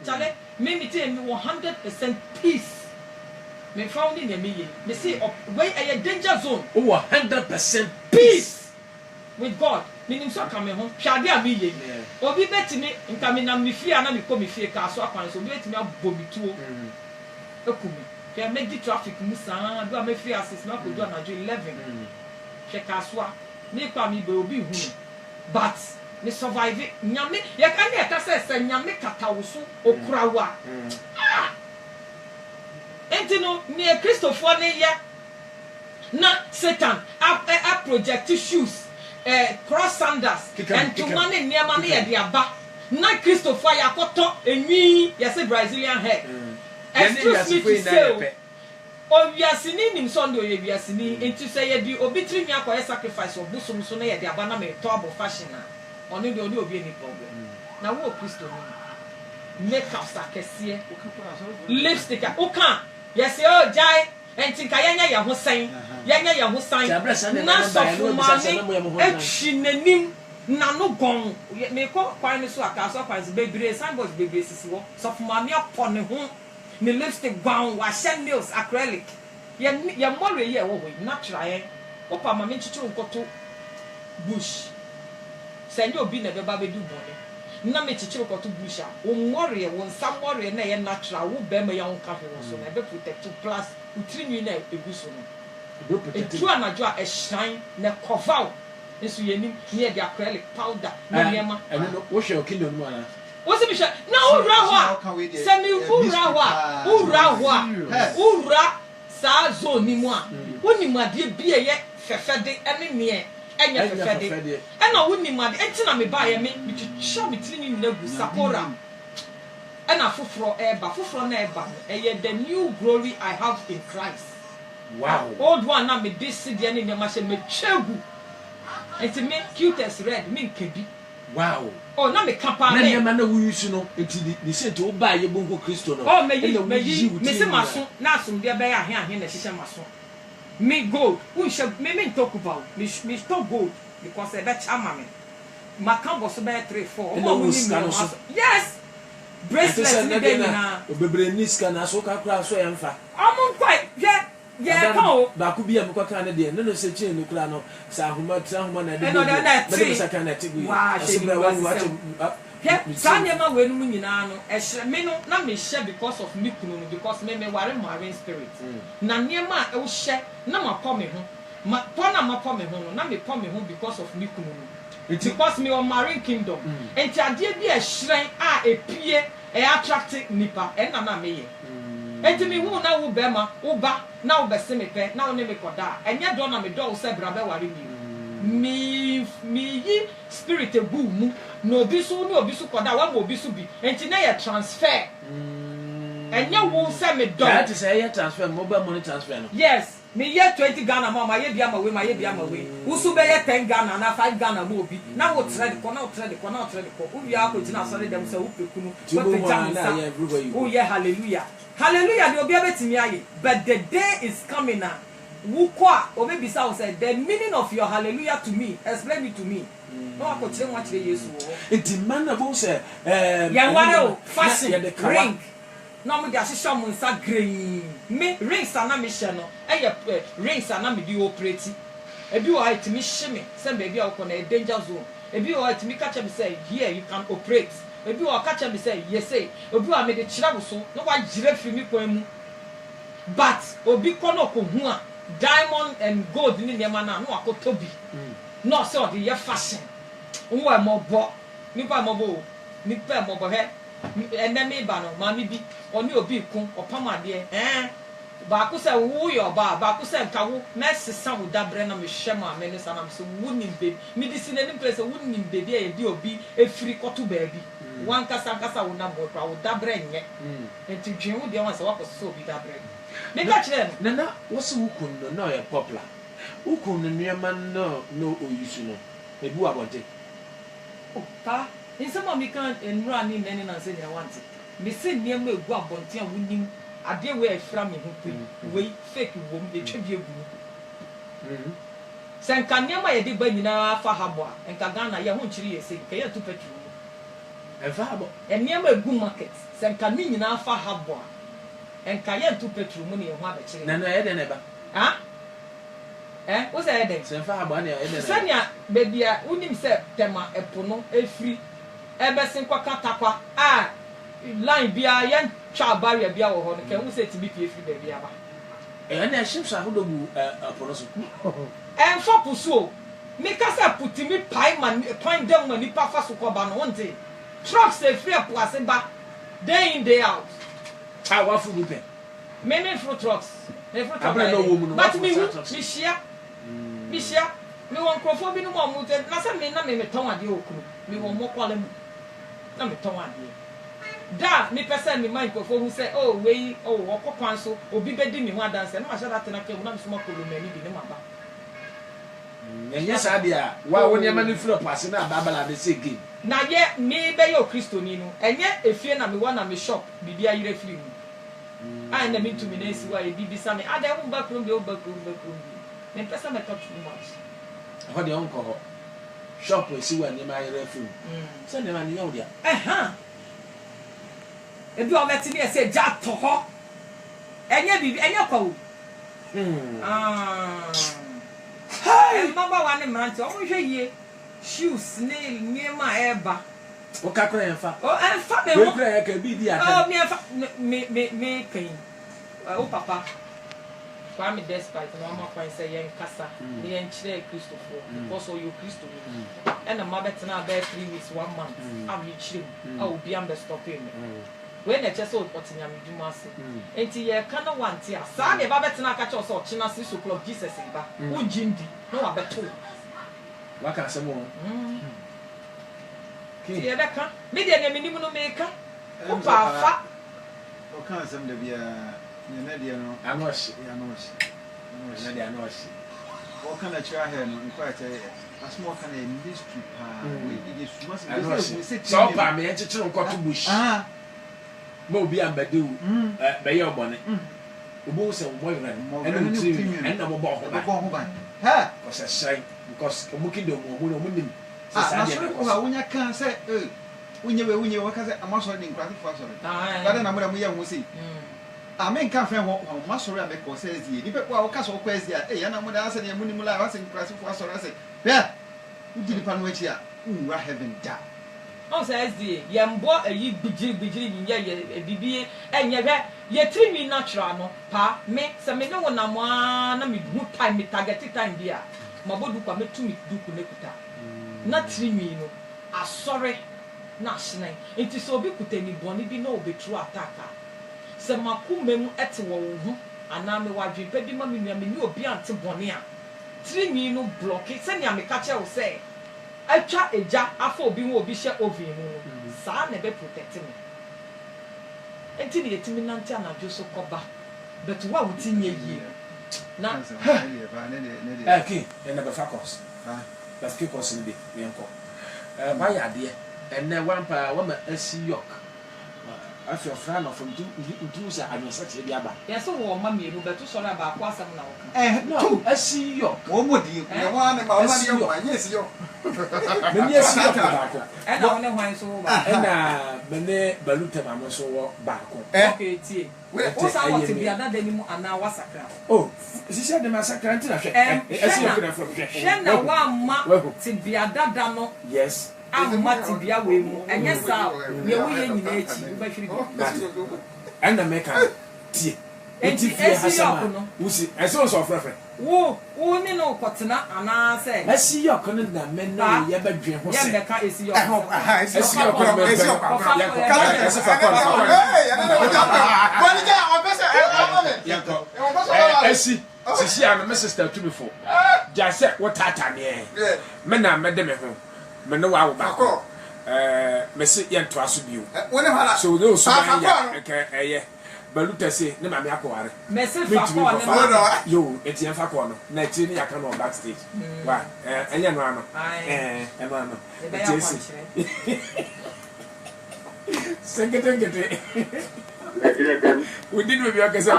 Chale, me tell me 100% peace. Me found in me. Me say where a danger zone. Oh, 100% peace with God. Meaning so come home. Shadi a me. Obi beti me nka me na me fie na me ko me fie ka so akwan so beti me abomi tuo. Ekumi. Ke me di traffic musa do me fie assist na ko do na 11. She ka so a me kwa me be obi hu. But me survive nyame ye kan ye ka se nyame kata wo so okura wa. Enti no me Christopher ne ye na Satan a project shoes cross sandals and to money near money at the aba na Christopher yakoto enwi yes Brazilian hair excuse me to say o wiasini nim Sunday o wiasini enti say ye bi obi tiri mi akoye sacrifice of busum so na ye de aba na me to abo fashion na oni de oni obi any problem na wo Christo ni makeup sakese lipstick o kan yes o jai enti ka yenya ya ho san na so mame etchi nanim na no gon me ko kwan ni so aka so kwan bebre sandbox bebre sisi wo so mame apɔ ne ho me lipstick gown wa shell nails acrylic ye more ye wo ho natural ye opa mame chichiru nkoto bush send obi na beba be du bone na me chichiru nkoto bush a wo more wo nsam more na ye natural wo be me ya won cafe wo so na be protect plus utrinwi na eguso no etu anajo a shine na cover nso yenim near the acrylic powder na yema eno wo hwe okindo no ana wo se bi hwe na ura ho se mi ura ho ura sa zo ni mu a woni made bia ye fefede ene ne enye fefede ena woni made enti na me ba ye me twitwa me tiri ni na gu sapora ena foforo na eba eye the new glory I have in Christ. Wow. Old one na me this de ne ma se me twegu enti me cutest red me nkebi. Wow. Oh na me kapa me na na wu yusu no enti ni se to ba ye bonko Kristo no. Oh me se maso na asum de be ya ahe na hihye maso. Me gold unhye me ntokuba me stop gold because e be chama me. Makambo so be 3-4. Yes. Bracelet ni dey na obebre niska na so ka kura so yemfa amon kwai ye ko ba ku bia me kwaka na de no se chi no kura no sa homa na de no na be sa kan na tigu wa she be wa sanye ma we no nyina no ehye me no na me hye because of me kunu no because me ware marine spirit na niema e wo hye na ma pɔ me ho ma pɔ na ma pɔ me ho no na me pɔ me ho because of me kunu no because me on marine kingdom enti ade bi e hyiren a epie e attract nipa e na me ye enti me hu na wo be ma wo ba na wo be se me pe na wo ne me koda enye do na me do wo se bra be ware mi yi spirit egu mu no obi so koda wa mo obi so bi enti na ye transfer enye wo se me do that is a transfer mobile money transfer no yes me ye 20 Ghana ma ye bia ma we usu be ye 10 Ghana na 5 Ghana mo obi na wo trade ko u wi akogina asore dem se wo pekunu wo pejam na oh yeah hallelujah the obi abetimi aye but the day is coming now wo kwa obi bisa wo say the meaning of your hallelujah to me explain it to me no akotire mo akire Yesu wo enti man na bo say ya ware o fashion ring no me dia hihya mo nsa green me rings ana me hye no rings ana me di operate ebi o it me hye me say baby o na danger zone ebi o it me catch me say here you can operate ebi o catch me say yes say obi o me de kira wo so no wa jire fi mi kwan mu but obi kono ko hu a diamond and gold ni ne ma na no akotobi no say o de ye fashion nwa mo bo nipa mo bo he enemy ba no ma mi bi oni obi kun opamade ba ku se wu yo ba ku se nkawo na sesa wo dabre na me hwe ma me ne sanam so wu nim be mi di sine nim place wu nim be bi e di obi efiri koto ba bi wan kasa wo na mo kwa wo dabre nye enti dwen wo de wan se wa ko so obi dabre me ka kire na wo se wu kun no na ye popular wu kun no nuema no oyusu no ebi wa bonte o ta Nsem a mi kan enura ni nene na se nya want me se niam egu abonte a wonim ade we afra me ho pui we fake wo me twa bi egu sen kan niam a ye de ba nyina fa habo a enka Ghana ye ho nchiri ye se ke ye tu petrol Efabo. Eniema egu market. Se nka ni nyina fa habo a. Enka ye ntu petrol mu ne ho abekire. Na no de neba. Ha? Wo say eden? Se fa habo na e de. Sanya baby a unim se tema epo no efri. Ebesen kwaka takwa. Line bia yan twa barrier bia wo ho no kan wo say ti bi pie efri baby aba. Na shimsa ho dogu apono so. Enfa pusuo. Mika say putimi pai man point dem man nipa fa so koba no wonte. Trucks dey free up ase ba day in day out. Wa fu bi pe. Me fruit trucks. Me fruit trucks. But me share. Me share. Me won crofo bi no mo mu te na say me na me ton ade okunu. Me won mo kwale mu. Na me ton ade. Da me person me mind crofo who say oh we oh okokwan so obi bedi me ho adanse na ma sha that na kem na me so ma kolomani bi ne ma ba. Enye sa dia wa woni ama ne free pass na babala de say game. Na ye me be yo Kristoni no enye efie na me wa na me shop bibia yire free mu. I na me to me na si wa e bibisa me ada wo ba krom be wo ba krom. Me pesa me talk too much. Ho de onko ho. Shop e si wa ni ma yire free. So ne ma ni yo dia. Ebi o meti ni e say ja to ho. Enye bibi enye kwa wo. Hey, mama wa ne mranti o mo hwe yie. Shoes ne niema eba. O ka kra enfa. O enfa me wo. wo. Kra ya ka bi di aka. Oh, me enfa me kan. O papa. Kwa me despite no ma kwan say yen kasa. Ne yen kire Christopher. Because o yo Christo. And the mother tena be 3 weeks 1 month. Am you chire. Obi am be stop me. When the chest old potinya me dwuma se. Enti ye kana wanti a. Sa de ba betena ka che so china 6 o'clock Jesus ba. Wo jindi no wa beto. Waka se mo. Ki ye beka. Me de na minimu no meka. Wo pa fa. O kan sem de bia ne na de no. Anoshi. Na de anoshi. O kan na chira he no nko ache asmo kan e mystery pa. We dey suma so pa me enche chiro nko to bush. Mo bi ambadu be ye obone. Obo se mo yere enu timi en na mo bo ho ba. Ha, ko se shine because omo kido mo no mo nim. Na so ko ha wonya kan se wunye we ka se amaso de nkra fo asore. Bada na mo da mo ye ho si. Amen kan fe ho masore a be ko se ezi. Ni pe ko a wo ka so ko ezi a ya na mo da ase ne mu ni mu la wa se nkra fo asore ase. Be ujiri pa no echi a unwa heaven da. On says the yambo ayi bijiri ye bibi enye hwe ye trimi natural no pa me se me ne wona mo na me hu time me target time bia mabodu kwa me tumi duku nekuta na trimi no asore na hyenan enti so obi kutani boni bi na obetru ataka se makumem ete wo hu ana me wadwe pa bi ma me nua me ni obi ante boni a trimi no block se nya me ka che wo se atwa eja afọ obi wo obi hye oven mu no saa na be protect me enti ne yetimi nante anadwo so koba but wa wutinye yi na Okay en be fakos that's kikos ni be yenko ba ya de en na wan pa wa ma asi yok afi ofra no from do say administrative bi aba yes wo ma mienu betu so na ba kwa asem na wo no asi yok wo modi ne wa ne ma wa ne yo anye asi yo me ni asi yok ba ko e na wona hwan so ba e na me ne baluta ma mo so wo ba ko okay tie wo sa wo te bia da ni mu ana wa sakra oh sisi de ma sakra nti na hwe asi yok na from hwe na wa ma te bia da no yes amati bia we mu enye sa ye wo ye nyina echi wo ba hwiri and the make tie enti esi yok no wusi eso so frefre wo ni no kotena ana se esi yok no na men na ye ba dwen ho se ye beka esi yok esi yok no esi yok ka esi fa ko esi sisi an me sister to before just say what tata me me na me de me ho me no wa wo ba ko me se ye nto aso bio so those so ya ke baluta se ne ma me akoware me se fa ko ne yo etien fa ko no na etien ya ka no backstage wa enya no ano no ano etien se sengete we didn't be okay so